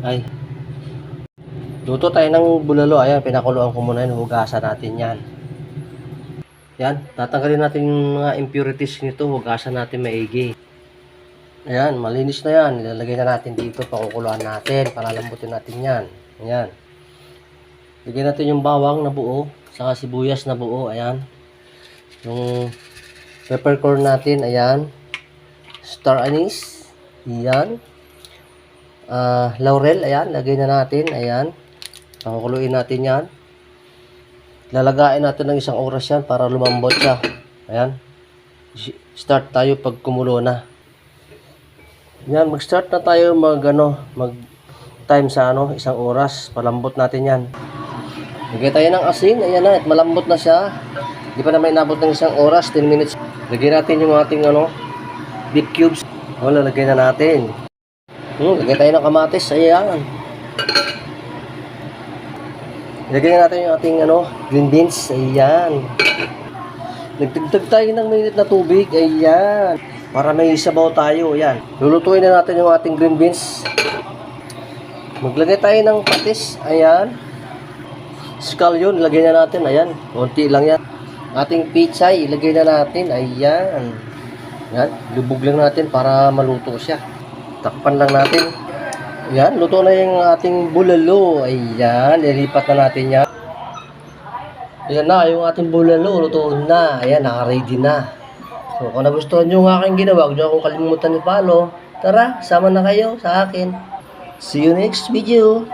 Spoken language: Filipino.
Ay, luto tayo ng bulalo. Ayan, pinakuluan ko muna yun. Hugasan natin yan. Yan, tatanggalin natin yung mga impurities nito. Hugasan natin maigi. Ayan, malinis na yan. Ilalagay na natin dito. Pakukuluan natin. Para lambutin natin yan. Ayan. Lagyan natin yung bawang na buo. Saka sibuyas na buo. Ayan. Yung peppercorn natin. Ayan. Star anise. Ayan. Laurel. Ayan. Lagay na natin. Ayan. Pakukuluin natin yan. Lalagain natin ng 1 oras yan para lumambot siya. Ayan. Start tayo pag kumulo na. Yan, mag-start na tayo mag-time sa 1 oras. Palambot natin yan. Lagay tayo ng asin. Ayan na, at malambot na siya. Hindi pa naman inabot ng 1 oras, 10 minutes. Lagay natin yung ating beef cubes. Lalagay na natin. Lagay tayo ng kamatis. Ayan. Lagay natin yung ating green beans. Ayan. Nagdagdag tayo ng mainit na tubig. Ayan. Para may sabaw tayo. Ayan. Lulutuin na natin yung ating green beans. Maglagay tayo ng patis. Ayan. Scallion. Lagay na natin. Ayan. Konti lang yan. Ating pichay. Ilagay na natin. Ayan. Ayan. Lubog lang natin para maluto siya. Takpan lang natin. Ayan. Luto na yung ating bulalo. Ayan. Ilipat na natin yan. Ayan na. Yung ating bulalo. Luto na. Ayan. Naka-ready na. So, kung nagustuhan nyo yung aking ginawa, huwag nyo akong kalimutan i-follow. Tara, sama na kayo sa akin. See you next video.